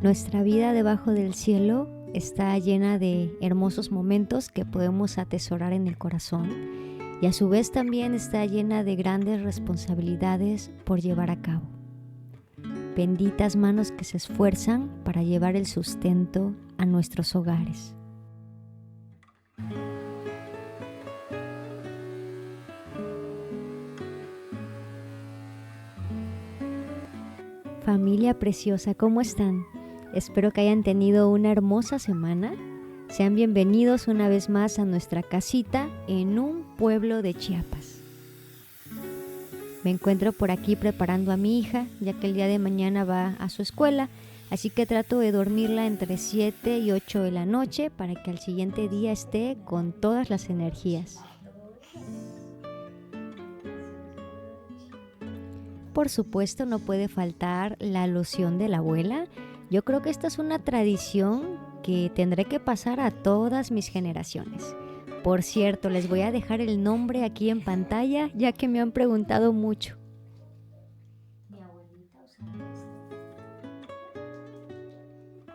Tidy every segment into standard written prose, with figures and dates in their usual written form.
Nuestra vida debajo del cielo está llena de hermosos momentos que podemos atesorar en el corazón y a su vez también está llena de grandes responsabilidades por llevar a cabo. Benditas manos que se esfuerzan para llevar el sustento a nuestros hogares. Familia preciosa, ¿cómo están? Espero que hayan tenido una hermosa semana. Sean bienvenidos una vez más a nuestra casita en un pueblo de Chiapas. Me encuentro por aquí preparando a mi hija, ya que el día de mañana va a su escuela, así que trato de dormirla entre 7 y 8 de la noche para que al siguiente día esté con todas las energías. Por supuesto, no puede faltar la loción de la abuela. Yo creo que esta es una tradición que tendré que pasar a todas mis generaciones. Por cierto, les voy a dejar el nombre aquí en pantalla, ya que me han preguntado mucho. Mi abuelita usaba esto.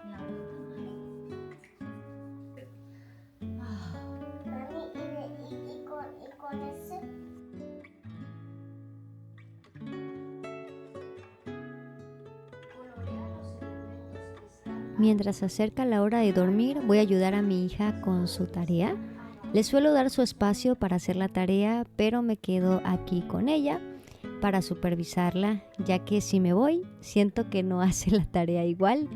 Mi abuelita. Mami, y con ese. Colorea los elementos que están. Mientras se acerca la hora de dormir, voy a ayudar a mi hija con su tarea. Le suelo dar su espacio para hacer la tarea, pero me quedo aquí con ella para supervisarla, ya que si me voy, siento que no hace la tarea igual.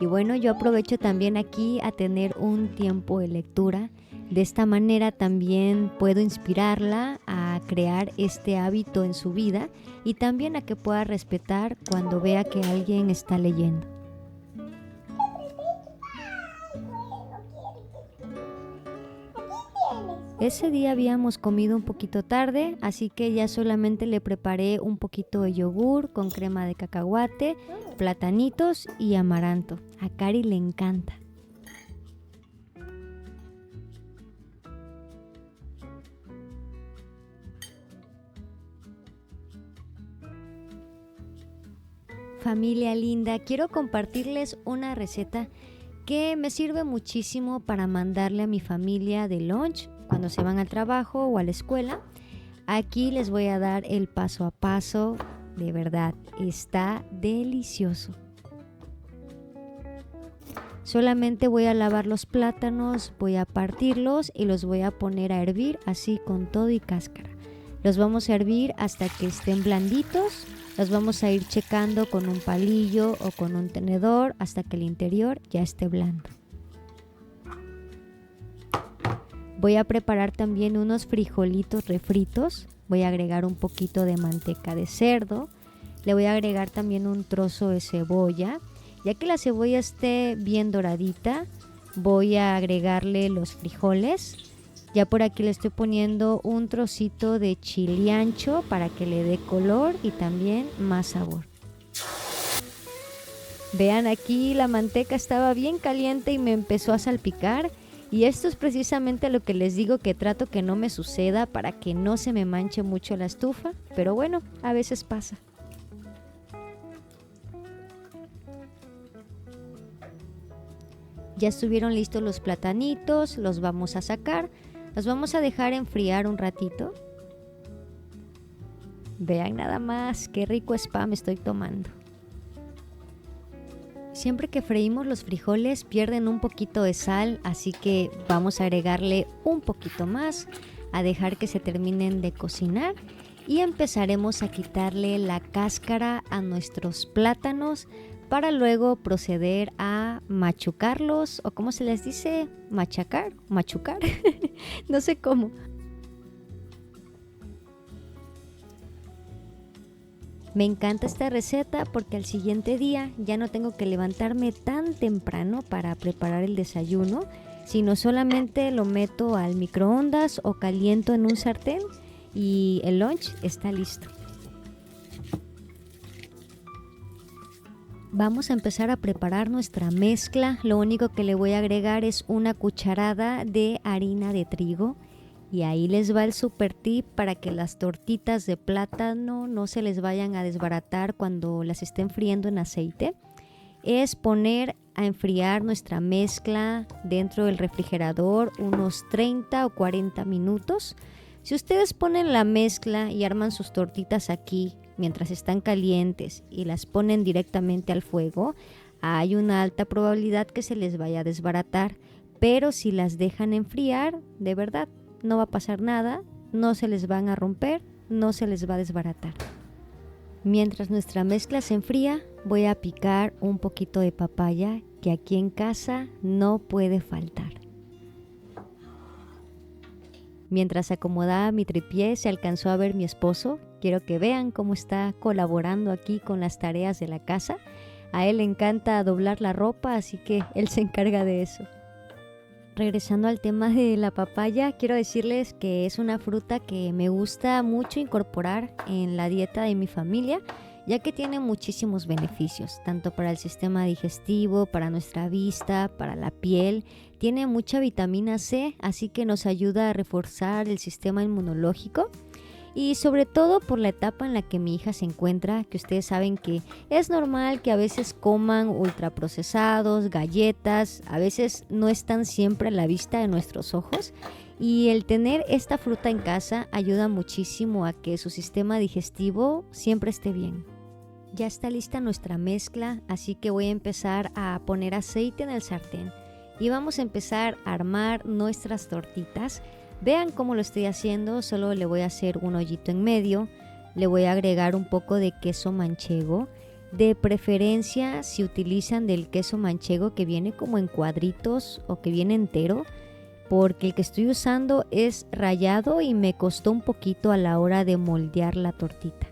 Y bueno, yo aprovecho también aquí a tener un tiempo de lectura. De esta manera también puedo inspirarla a crear este hábito en su vida y también a que pueda respetar cuando vea que alguien está leyendo. Ese día habíamos comido un poquito tarde, así que ya solamente le preparé un poquito de yogur con crema de cacahuate, platanitos y amaranto. A Cari le encanta. Familia linda, quiero compartirles una receta que me sirve muchísimo para mandarle a mi familia de lunch cuando se van al trabajo o a la escuela. Aquí les voy a dar el paso a paso, de verdad, está delicioso. Solamente voy a lavar los plátanos, voy a partirlos y los voy a poner a hervir así con todo y cáscara. Los vamos a hervir hasta que estén blanditos. Los vamos a ir checando con un palillo o con un tenedor hasta que el interior ya esté blando. Voy a preparar también unos frijolitos refritos. Voy a agregar un poquito de manteca de cerdo. Le voy a agregar también un trozo de cebolla. Ya que la cebolla esté bien doradita, voy a agregarle los frijoles. Ya por aquí le estoy poniendo un trocito de chile ancho para que le dé color y también más sabor. Vean, aquí la manteca estaba bien caliente y me empezó a salpicar. Y esto es precisamente lo que les digo, que trato que no me suceda para que no se me manche mucho la estufa. Pero bueno, a veces pasa. Ya estuvieron listos los platanitos, los vamos a sacar. Los vamos a dejar enfriar un ratito. Vean nada más, qué rico spa me estoy tomando. Siempre que freímos los frijoles pierden un poquito de sal, así que vamos a agregarle un poquito más, a dejar que se terminen de cocinar y empezaremos a quitarle la cáscara a nuestros plátanos para luego proceder a machucarlos, o ¿cómo se les dice? Machucar, no sé cómo. Me encanta esta receta porque al siguiente día ya no tengo que levantarme tan temprano para preparar el desayuno, sino solamente lo meto al microondas o caliento en un sartén y el lunch está listo. Vamos a empezar a preparar nuestra mezcla. Lo único que le voy a agregar es una cucharada de harina de trigo. Y ahí les va el super tip para que las tortitas de plátano no se les vayan a desbaratar cuando las estén friendo en aceite. es poner a enfriar nuestra mezcla dentro del refrigerador unos 30 o 40 minutos. Si ustedes ponen la mezcla y arman sus tortitas aquí mientras están calientes y las ponen directamente al fuego, hay una alta probabilidad que se les vaya a desbaratar. Pero si las dejan enfriar, de verdad, no va a pasar nada, no se les van a romper, no se les va a desbaratar. Mientras nuestra mezcla se enfría, voy a picar un poquito de papaya que aquí en casa no puede faltar. Mientras acomodaba mi tripié, se alcanzó a ver mi esposo. Quiero que vean cómo está colaborando aquí con las tareas de la casa. A él le encanta doblar la ropa, así que él se encarga de eso. Regresando al tema de la papaya, quiero decirles que es una fruta que me gusta mucho incorporar en la dieta de mi familia, ya que tiene muchísimos beneficios, tanto para el sistema digestivo, para nuestra vista, para la piel. Tiene mucha vitamina C, así que nos ayuda a reforzar el sistema inmunológico. Y sobre todo por la etapa en la que mi hija se encuentra, que ustedes saben que es normal que a veces coman ultraprocesados, galletas, a veces no están siempre a la vista de nuestros ojos. Y el tener esta fruta en casa ayuda muchísimo a que su sistema digestivo siempre esté bien. Ya está lista nuestra mezcla, así que voy a empezar a poner aceite en el sartén. Y vamos a empezar a armar nuestras tortitas. Vean cómo lo estoy haciendo, solo le voy a hacer un hoyito en medio, le voy a agregar un poco de queso manchego, de preferencia si utilizan del queso manchego que viene como en cuadritos o que viene entero, porque el que estoy usando es rallado y me costó un poquito a la hora de moldear la tortita.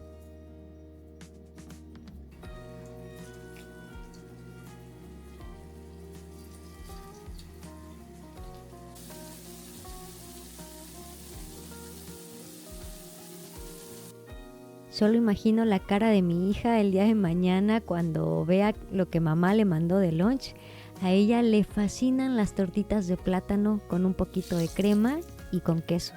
Solo imagino la cara de mi hija el día de mañana cuando vea lo que mamá le mandó de lunch. A ella le fascinan las tortitas de plátano con un poquito de crema y con queso.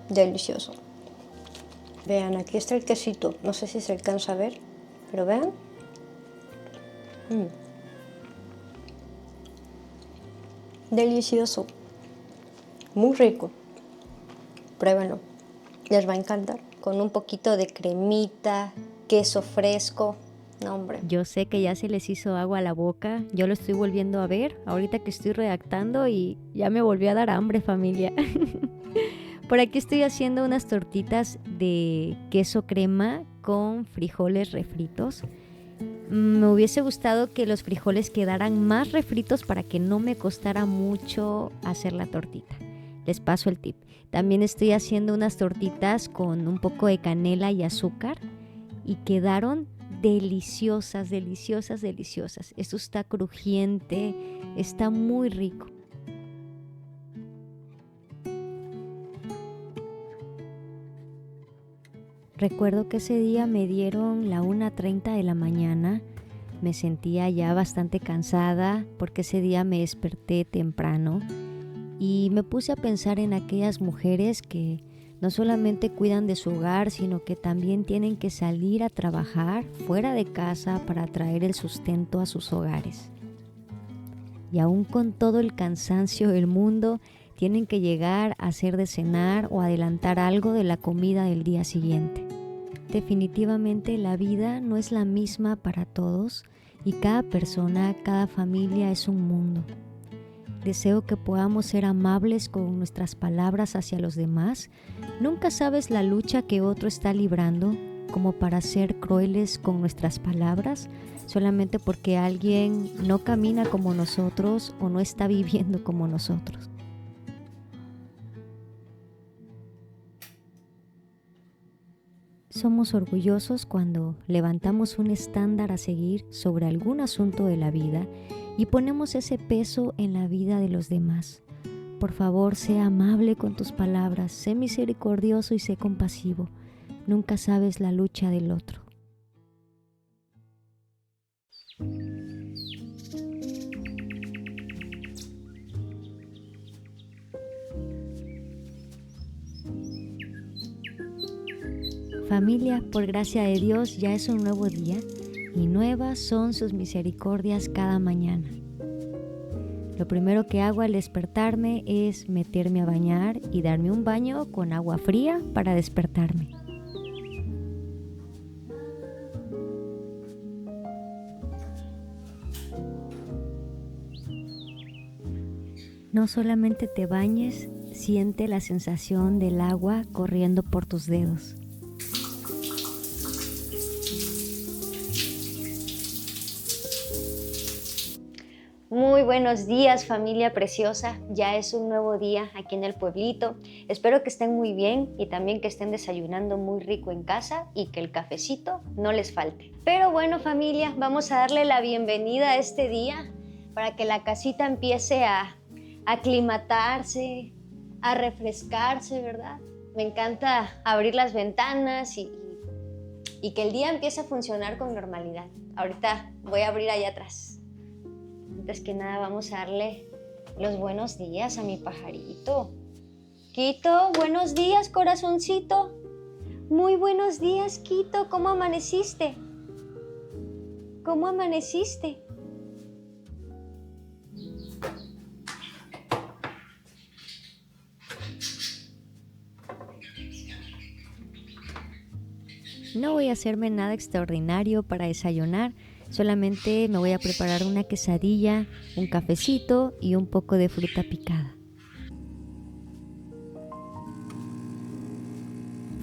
Delicioso. Vean, aquí está el quesito. No sé si se alcanza a ver, pero vean. Delicioso. Muy rico. Pruébenlo. Les va a encantar. Con un poquito de cremita, queso fresco. No, hombre. Yo sé que ya se les hizo agua a la boca. Yo lo estoy volviendo a ver ahorita que estoy redactando y ya me volvió a dar hambre, familia. Por aquí estoy haciendo unas tortitas de queso crema con frijoles refritos. Me hubiese gustado que los frijoles quedaran más refritos para que no me costara mucho hacer la tortita. Les paso el tip. También estoy haciendo unas tortitas con un poco de canela y azúcar y quedaron deliciosas, deliciosas, deliciosas. Esto está crujiente, está muy rico. Recuerdo que ese día me dieron la 1:30 de la mañana. Me sentía ya bastante cansada porque ese día me desperté temprano y me puse a pensar en aquellas mujeres que no solamente cuidan de su hogar, sino que también tienen que salir a trabajar fuera de casa para traer el sustento a sus hogares. Y aún con todo el cansancio del mundo, tienen que llegar a hacer de cenar o adelantar algo de la comida del día siguiente. Definitivamente la vida no es la misma para todos y cada persona, cada familia es un mundo. Deseo que podamos ser amables con nuestras palabras hacia los demás. Nunca sabes la lucha que otro está librando como para ser crueles con nuestras palabras solamente porque alguien no camina como nosotros o no está viviendo como nosotros. Somos orgullosos cuando levantamos un estándar a seguir sobre algún asunto de la vida y ponemos ese peso en la vida de los demás. Por favor, sé amable con tus palabras, sé misericordioso y sé compasivo. Nunca sabes la lucha del otro. Familia, por gracia de Dios ya es un nuevo día y nuevas son sus misericordias cada mañana. Lo primero que hago al despertarme es meterme a bañar y darme un baño con agua fría para despertarme. No solamente te bañes, siente la sensación del agua corriendo por tus dedos. Muy buenos días, familia preciosa. Ya es un nuevo día aquí en el pueblito. Espero que estén muy bien y también que estén desayunando muy rico en casa y que el cafecito no les falte. Pero bueno, familia, vamos a darle la bienvenida a este día para que la casita empiece a aclimatarse, a refrescarse, ¿verdad? Me encanta abrir las ventanas y que el día empiece a funcionar con normalidad. Ahorita voy a abrir allá atrás. Antes que nada vamos a darle los buenos días a mi pajarito. Quito, buenos días, corazoncito. Muy buenos días, Quito. ¿Cómo amaneciste? ¿Cómo amaneciste? No voy a hacerme nada extraordinario para desayunar, solamente me voy a preparar una quesadilla, un cafecito y un poco de fruta picada.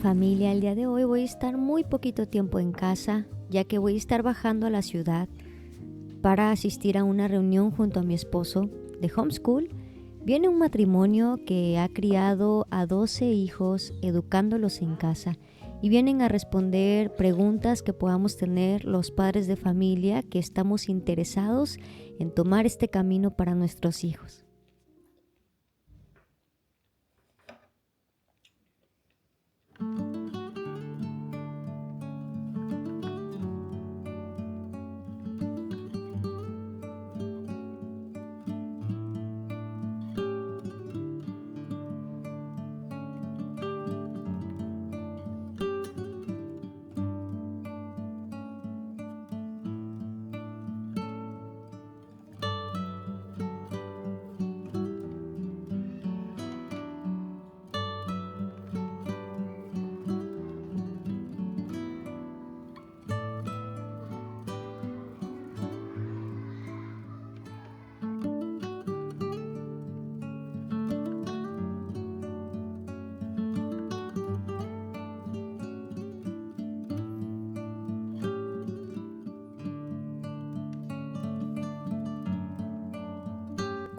Familia, el día de hoy voy a estar muy poquito tiempo en casa, ya que voy a estar bajando a la ciudad para asistir a una reunión junto a mi esposo de homeschool. Viene un matrimonio que ha criado a 12 hijos educándolos en casa. Y vienen a responder preguntas que podamos tener los padres de familia que estamos interesados en tomar este camino para nuestros hijos.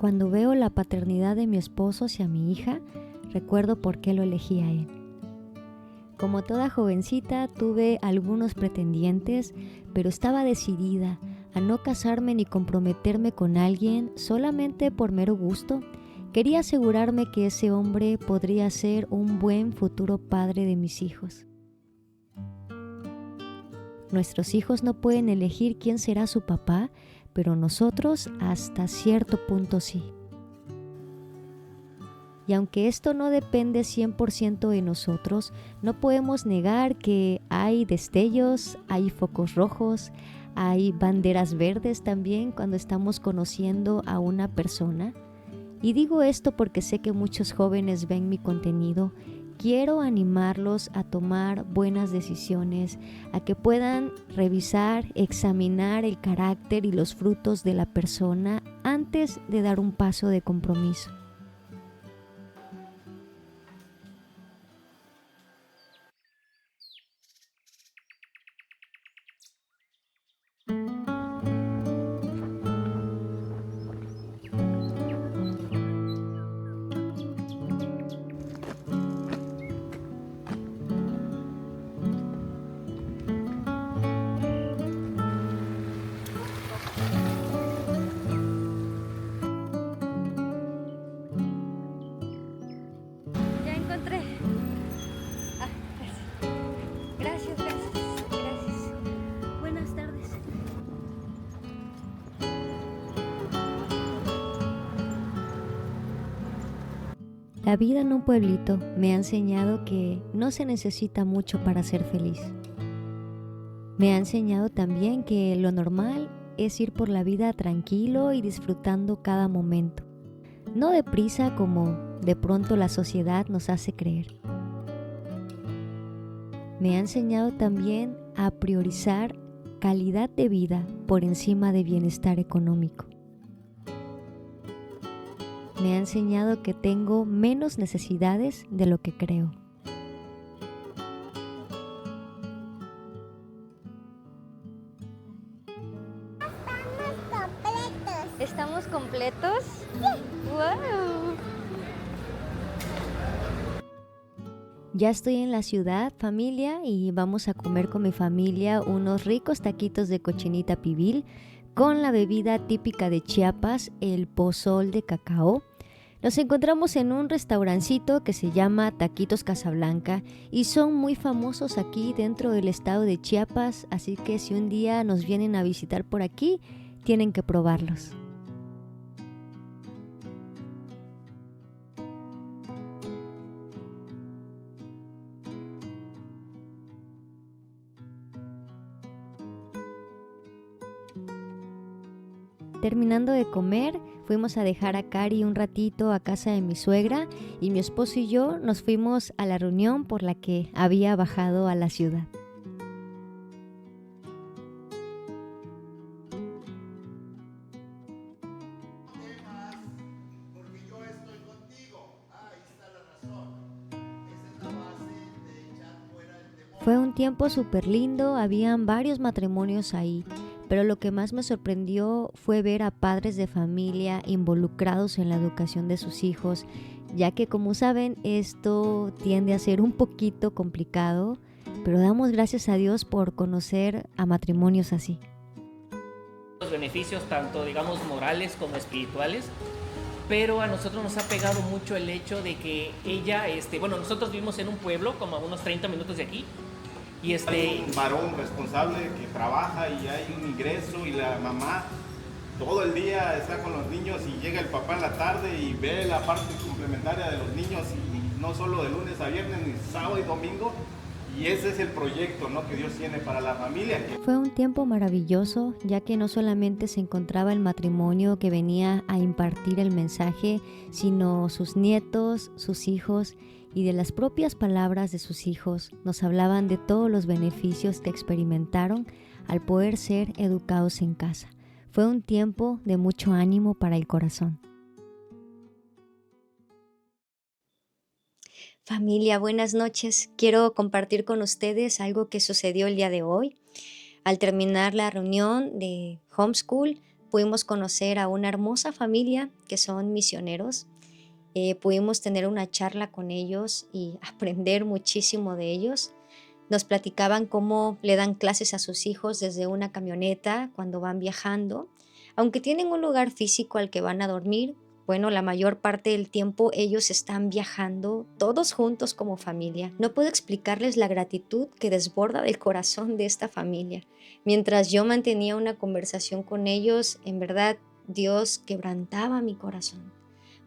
Cuando veo la paternidad de mi esposo hacia mi hija, recuerdo por qué lo elegí a él. Como toda jovencita, tuve algunos pretendientes, pero estaba decidida a no casarme ni comprometerme con alguien solamente por mero gusto. Quería asegurarme que ese hombre podría ser un buen futuro padre de mis hijos. Nuestros hijos no pueden elegir quién será su papá, pero nosotros hasta cierto punto sí. Y aunque esto no depende 100% de nosotros, no podemos negar que hay destellos, hay focos rojos, hay banderas verdes también cuando estamos conociendo a una persona. Y digo esto porque sé que muchos jóvenes ven mi contenido. Quiero animarlos a tomar buenas decisiones, a que puedan revisar, examinar el carácter y los frutos de la persona antes de dar un paso de compromiso. La vida en un pueblito me ha enseñado que no se necesita mucho para ser feliz. Me ha enseñado también que lo normal es ir por la vida tranquilo y disfrutando cada momento, no deprisa como de pronto la sociedad nos hace creer. Me ha enseñado también a priorizar calidad de vida por encima de bienestar económico. Me ha enseñado que tengo menos necesidades de lo que creo. ¿Estamos completos? Sí. ¡Wow! Ya estoy en la ciudad, familia, y vamos a comer con mi familia unos ricos taquitos de cochinita pibil con la bebida típica de Chiapas, el pozol de cacao. Nos encontramos en un restaurancito que se llama Taquitos Casablanca y son muy famosos aquí dentro del estado de Chiapas, así que si un día nos vienen a visitar por aquí, tienen que probarlos. Terminando de comer, fuimos a dejar a Cari un ratito a casa de mi suegra y mi esposo y yo nos fuimos a la reunión por la que había bajado a la ciudad. Fue un tiempo súper lindo, habían varios matrimonios ahí, pero lo que más me sorprendió fue ver a padres de familia involucrados en la educación de sus hijos, ya que como saben esto tiende a ser un poquito complicado, pero damos gracias a Dios por conocer a matrimonios así. Los beneficios tanto digamos morales como espirituales, pero a nosotros nos ha pegado mucho el hecho de que ella, nosotros vivimos en un pueblo como a unos 30 minutos de aquí. Y Hay un varón responsable que trabaja y hay un ingreso y la mamá todo el día está con los niños y llega el papá en la tarde y ve la parte complementaria de los niños y no solo de lunes a viernes ni sábado y domingo. Y ese es el proyecto, ¿no?, que Dios tiene para la familia. Fue un tiempo maravilloso, ya que no solamente se encontraba el matrimonio que venía a impartir el mensaje, sino sus nietos, sus hijos, y de las propias palabras de sus hijos nos hablaban de todos los beneficios que experimentaron al poder ser educados en casa. Fue un tiempo de mucho ánimo para el corazón. Familia, buenas noches. Quiero compartir con ustedes algo que sucedió el día de hoy. Al terminar la reunión de Homeschool, pudimos conocer a una hermosa familia que son misioneros. Pudimos tener una charla con ellos y aprender muchísimo de ellos. Nos platicaban cómo le dan clases a sus hijos desde una camioneta cuando van viajando. Aunque tienen un lugar físico al que van a dormir, bueno, la mayor parte del tiempo ellos están viajando todos juntos como familia. No puedo explicarles la gratitud que desborda del corazón de esta familia. Mientras yo mantenía una conversación con ellos, en verdad Dios quebrantaba mi corazón.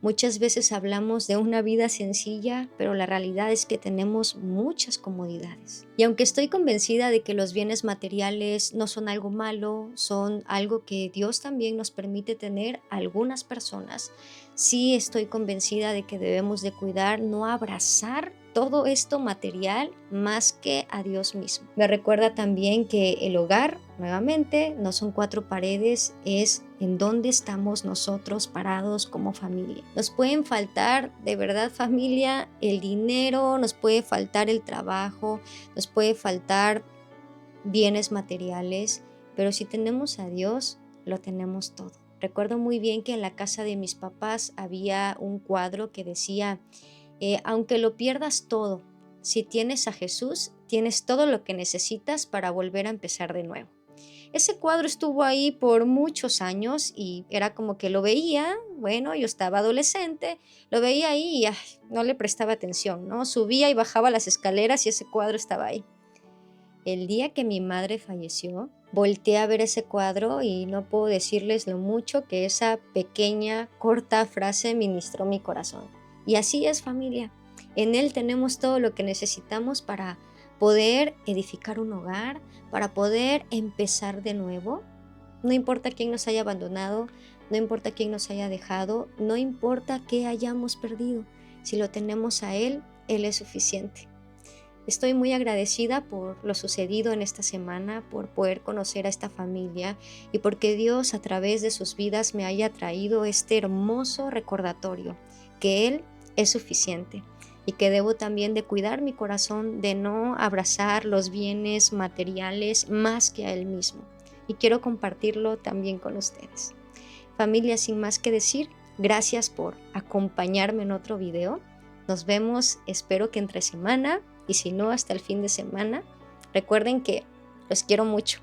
Muchas veces hablamos de una vida sencilla, pero la realidad es que tenemos muchas comodidades. Y aunque estoy convencida de que los bienes materiales no son algo malo, son algo que Dios también nos permite tener a algunas personas, sí estoy convencida de que debemos de cuidar, no abrazar todo esto material más que a Dios mismo. Me recuerda también que el hogar, nuevamente, no son cuatro paredes, es en dónde estamos nosotros parados como familia. Nos pueden faltar, de verdad familia, el dinero, nos puede faltar el trabajo, nos puede faltar bienes materiales, pero si tenemos a Dios, lo tenemos todo. Recuerdo muy bien que en la casa de mis papás había un cuadro que decía, aunque lo pierdas todo, si tienes a Jesús, tienes todo lo que necesitas para volver a empezar de nuevo. Ese cuadro estuvo ahí por muchos años y era como que lo veía, bueno, yo estaba adolescente, lo veía ahí y no le prestaba atención, ¿no? Subía y bajaba las escaleras y ese cuadro estaba ahí. El día que mi madre falleció, volteé a ver ese cuadro y no puedo decirles lo mucho que esa pequeña, corta frase ministró mi corazón. Y así es, familia. En Él tenemos todo lo que necesitamos para poder edificar un hogar, para poder empezar de nuevo. No importa quién nos haya abandonado, no importa quién nos haya dejado, no importa qué hayamos perdido. Si lo tenemos a Él, Él es suficiente. Estoy muy agradecida por lo sucedido en esta semana, por poder conocer a esta familia y porque Dios a través de sus vidas me haya traído este hermoso recordatorio, que Él es suficiente y que debo también de cuidar mi corazón, de no abrazar los bienes materiales más que a Él mismo. Y quiero compartirlo también con ustedes. Familia, sin más que decir, gracias por acompañarme en otro video. Nos vemos, espero que entre semana, y si no, hasta el fin de semana. Recuerden que los quiero mucho.